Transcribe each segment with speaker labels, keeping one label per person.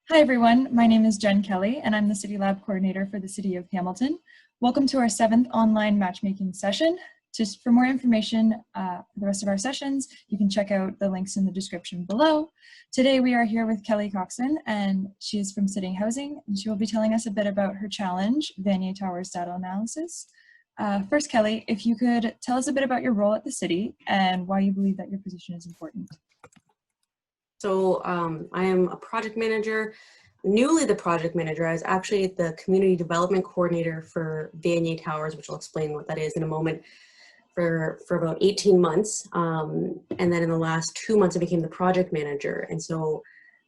Speaker 1: Hi everyone, my name is Jen Kelly and I'm the CityLAB coordinator for the City of Hamilton. Welcome to our 7th online matchmaking session. For more information for the rest of our sessions, you can check out the links in the description below. Today we are here with Kelly Coxson, and she is from City Housing, and she will be telling us a bit about her challenge, Vanier Towers data analysis. First, Kelly, if you could tell us a bit about your role at the city and why you believe that your position is important.
Speaker 2: So I am a project manager, newly the project manager. I was actually the community development coordinator for Vanier Towers, which I'll explain what that is in a moment, for about 18 months. And then in the last 2 months, I became the project manager. And so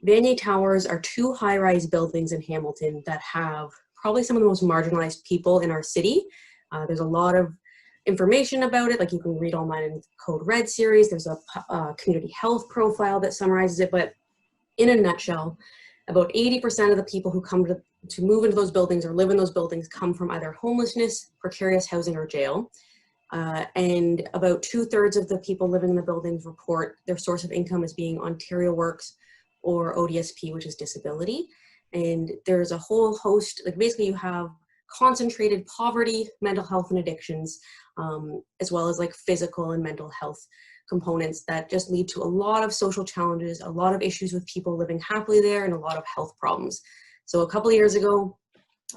Speaker 2: Vanier Towers are 2 high-rise buildings in Hamilton that have probably some of the most marginalized people in our city. There's a lot of information about it, like you can read online in the Code Red series. There's a community health profile that summarizes it, but in a nutshell, about 80% of the people who come to move into those buildings or live in those buildings come from either homelessness, precarious housing, or jail. And about 2/3 of the people living in the buildings report their source of income as being Ontario Works or ODSP, which is disability. And there's a whole host, like basically you have concentrated poverty, mental health, and addictions, as well as like physical and mental health components that just lead to a lot of social challenges, a lot of issues with people living happily there, and a lot of health problems. So a couple of years ago,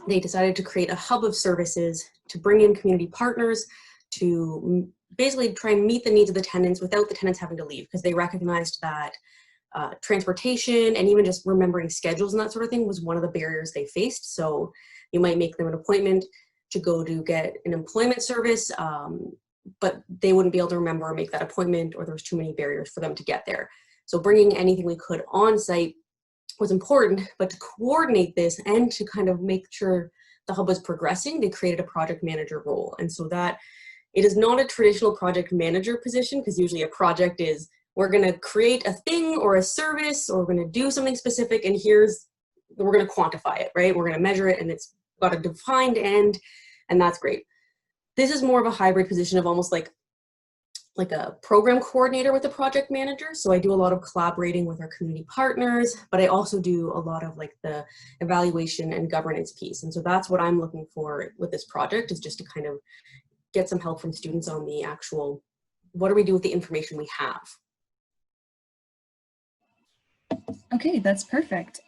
Speaker 2: they decided to create a hub of services to bring in community partners to basically try and meet the needs of the tenants without the tenants having to leave, because they recognized that transportation and even just remembering schedules and that sort of thing was one of the barriers they faced. So you might make them an appointment to go to get an employment service, but they wouldn't be able to remember or make that appointment, or there was too many barriers for them to get there. So bringing anything we could on site was important, but to coordinate this and to kind of make sure the hub was progressing, they created a project manager role. And so that it is not a traditional project manager position, because usually a project is, we're gonna create a thing or a service, or we're gonna do something specific, and we're gonna quantify it, right? We're gonna measure it, and it's got a defined end, and that's great. This is more of a hybrid position of almost like a program coordinator with a project manager. So I do a lot of collaborating with our community partners, but I also do a lot of like the evaluation and governance piece. And so that's what I'm looking for with this project, is just to kind of get some help from students on the actual, what do we do with the information we have?
Speaker 1: Okay, that's perfect.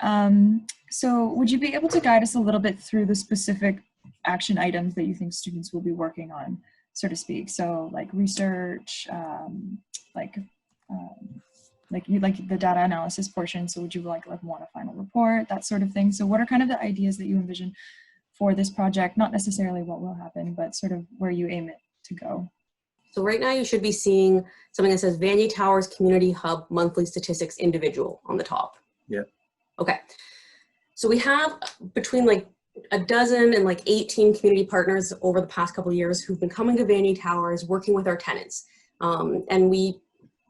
Speaker 1: So would you be able to guide us a little bit through the specific action items that you think students will be working on, so to speak? So like research, like the data analysis portion. So would you like want a final report, that sort of thing? So what are kind of the ideas that you envision for this project? Not necessarily what will happen, but sort of where you aim it to go.
Speaker 2: So right now you should be seeing something that says Vanier Towers Community Hub Monthly Statistics Individual on the top.
Speaker 3: Yeah.
Speaker 2: Okay. So we have between like a dozen and like 18 community partners over the past couple of years who've been coming to Vanier Towers, working with our tenants. And we,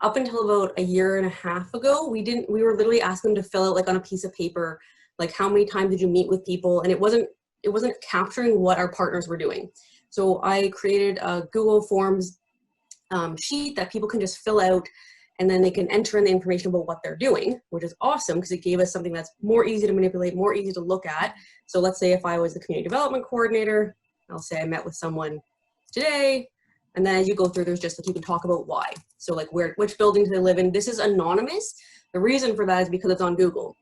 Speaker 2: up until about a year and a half ago, we were literally asking them to fill out like on a piece of paper, like how many times did you meet with people? And it wasn't capturing what our partners were doing. So I created a Google Forms sheet that people can just fill out, and then they can enter in the information about what they're doing, which is awesome because it gave us something that's more easy to manipulate, more easy to look at. So let's say if I was the community development coordinator, I'll say I met with someone today, and then as you go through, there's just like you can talk about why. So like which building do they live in? This is anonymous. The reason for that is because it's on Google.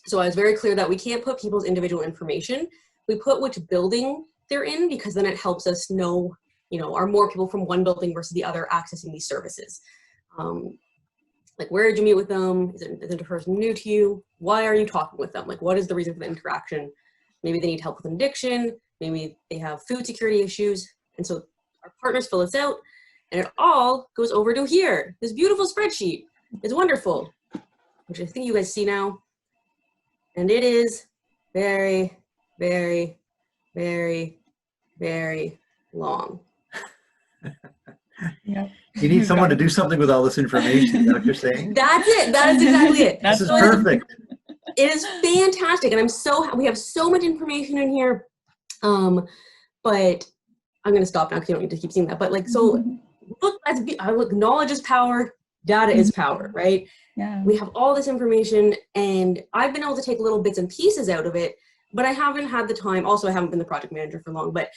Speaker 2: So I was very clear that we can't put people's individual information. We put which building they're in, because then it helps us know, are more people from one building versus the other accessing these services. Like, where did you meet with them? Is the person new to you? Why are you talking with them? Like, what is the reason for the interaction? Maybe they need help with an addiction. Maybe they have food security issues. And so our partners fill this out, and it all goes over to here. This beautiful spreadsheet. It's wonderful, which I think you guys see now. And it is very, very, very, very long.
Speaker 1: Yeah.
Speaker 3: You need someone to do something with all this information. Is that what you're saying?
Speaker 2: That's it. That is exactly it.
Speaker 3: This is perfect.
Speaker 2: It is fantastic, and we have so much information in here. But I'm going to stop now because you don't need to keep seeing that. But like, so look, knowledge is power. data is power, right?
Speaker 1: Yeah.
Speaker 2: We have all this information, and I've been able to take little bits and pieces out of it, but I haven't had the time. Also, I haven't been the project manager for long, but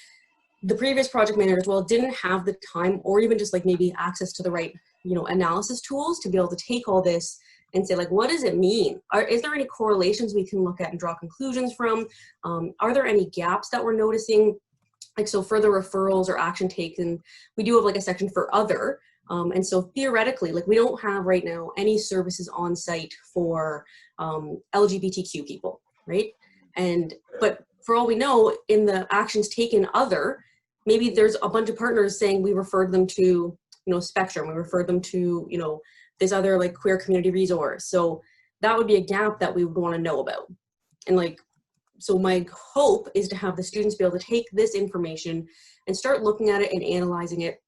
Speaker 2: the previous project manager as well didn't have the time or even just like maybe access to the right, analysis tools to be able to take all this and say, like, what does it mean? Is there any correlations we can look at and draw conclusions from? Are there any gaps that we're noticing? Like, so further referrals or action taken, we do have like a section for other. And so theoretically, like, we don't have right now any services on site for LGBTQ people, right? But for all we know, in the actions taken other, maybe there's a bunch of partners saying we referred them to, Spectrum, we referred them to, this other like queer community resource. So that would be a gap that we would want to know about. And like, so my hope is to have the students be able to take this information and start looking at it and analyzing it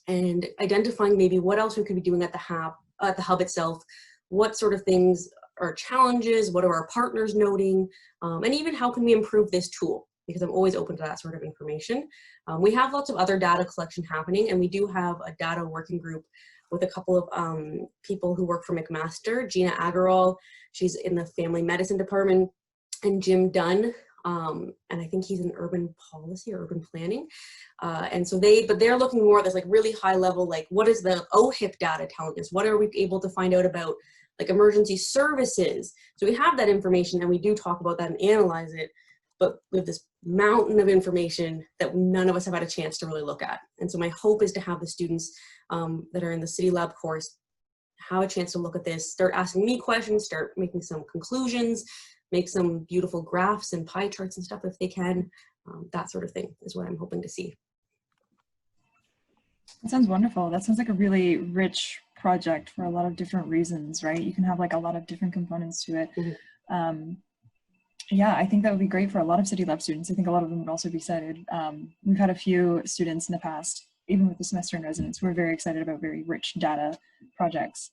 Speaker 2: and identifying maybe what else we could be doing at the hub itself, what sort of things are challenges, what are our partners noting, and even how can we improve this tool, because I'm always open to that sort of information. We have lots of other data collection happening, and we do have a data working group with a couple of people who work for McMaster, Gina Agarwal, she's in the family medicine department, and Jim Dunn, and I think he's in urban policy or urban planning. And so they're looking more at this like really high level, like what is the OHIP data telling us? What are we able to find out about like emergency services? So we have that information and we do talk about that and analyze it, but we have this mountain of information that none of us have had a chance to really look at. And so my hope is to have the students that are in the CityLAB course have a chance to look at this, start asking me questions, start making some conclusions, make some beautiful graphs and pie charts and stuff if they can. That sort of thing is what I'm hoping to see.
Speaker 1: That sounds wonderful. That sounds like a really rich project for a lot of different reasons, right? You can have like a lot of different components to it. Mm-hmm. Yeah, I think that would be great for a lot of CityLAB students. I think a lot of them would also be excited. We've had a few students in the past, even with the semester in residence, who are very excited about very rich data projects.